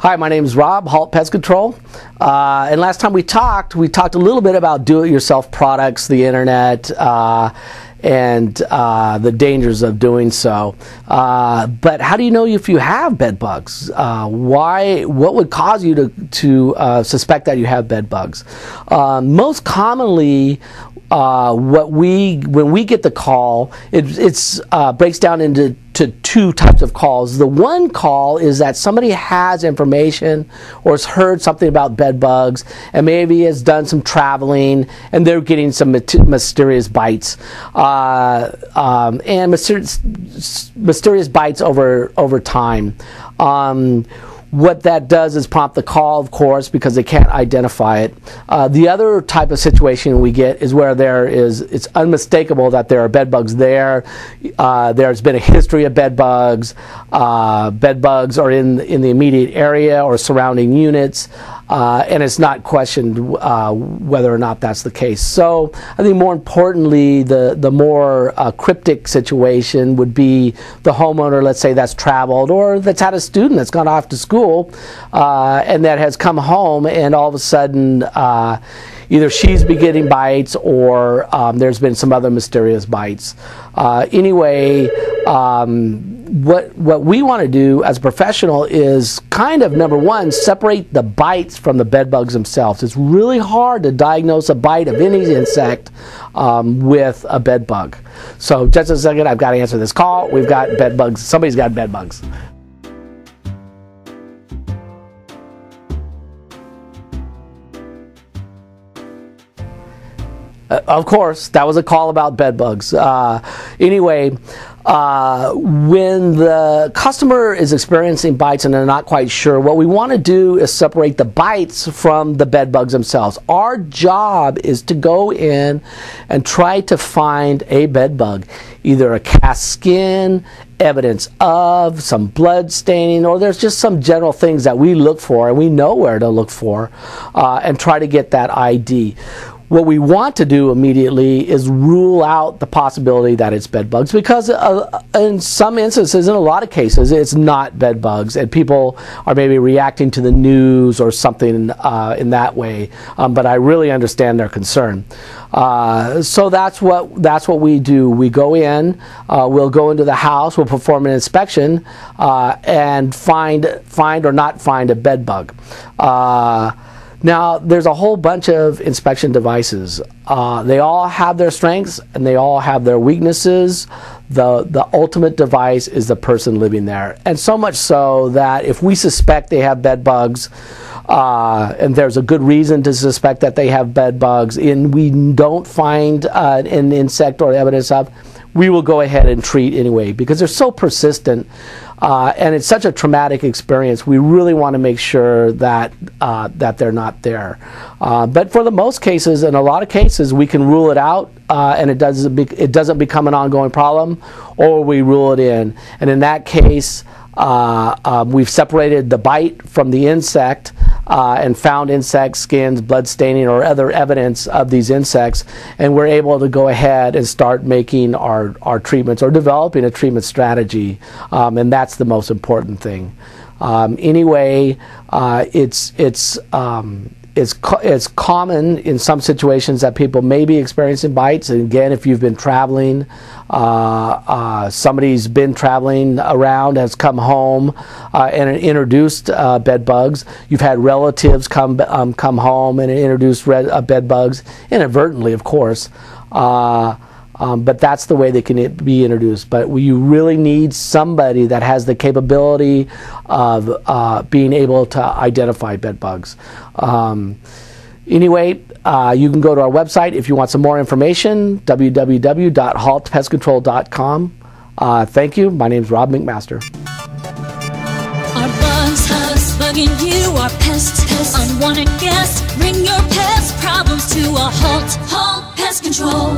Hi, my name is Rob, Halt Pest Control. And last time we talked a little bit about do-it-yourself products, the internet, and the dangers of doing so. But how do you know if you have bed bugs? What would cause you to suspect that you have bed bugs? Most commonly, when we get the call, it breaks down into two types of calls. The one call is that somebody has information or has heard something about bed bugs and maybe has done some traveling and they're getting some mysterious bites and mysterious bites over time. What that does is prompt the call, of course, because they can't identify it. The other type of situation we get is where it's unmistakable that there are bed bugs there. There's been a history of bed bugs. Bed bugs are in the immediate area or surrounding units, and it's not questioned whether or not that's the case. So I think more importantly, the more cryptic situation would be the homeowner, let's say, that's traveled or that's had a student that's gone off to school and that has come home, and all of a sudden either she's been getting bites or there's been some other mysterious bites. Anyway, what we want to do as a professional is kind of, number one, separate the bites from the bed bugs themselves. It's really hard to diagnose a bite of any insect with a bed bug. So just a second, I've got to answer this call. We've got bed bugs. Somebody's got bed bugs. Of course, that was a call about bed bugs. Anyway, when the customer is experiencing bites and they're not quite sure, what we want to do is separate the bites from the bed bugs themselves. Our job is to go in and try to find a bed bug, either a cast skin, evidence of some blood staining, or there's just some general things that we look for and we know where to look for, and try to get that ID. What we want to do immediately is rule out the possibility that it's bed bugs, because in some instances, in a lot of cases, it's not bed bugs and people are maybe reacting to the news or something in that way, but I really understand their concern. So that's what we do. We go in, we'll go into the house, we'll perform an inspection and find or not find a bed bug. Now, there's a whole bunch of inspection devices. They all have their strengths and they all have their weaknesses. The ultimate device is the person living there. And so much so that if we suspect they have bed bugs, and there's a good reason to suspect that they have bed bugs, and we don't find an insect or evidence of, we will go ahead and treat anyway, because they're so persistent and it's such a traumatic experience. We really want to make sure that they're not there. But for the most cases, in a lot of cases, we can rule it out and it doesn't become an ongoing problem, or we rule it in. And in that case, we've separated the bite from the insect and found insect skins, blood staining, or other evidence of these insects, and we're able to go ahead and start making our treatments or developing a treatment strategy, and that's the most important thing. Anyway, it's common in some situations that people may be experiencing bites. And again, if you've been traveling, somebody's been traveling around, has come home and introduced bed bugs. You've had relatives come home and introduce bed bugs, inadvertently, of course. But that's the way they can be introduced. But you really need somebody that has the capability of being able to identify bed bugs. Anyway, you can go to our website if you want some more information, www.haltpestcontrol.com. Thank you. My name is Rob McMaster. Are bugs bugging you? Are pests unwanted guests? Bring your pest problems to a Halt Pest Control.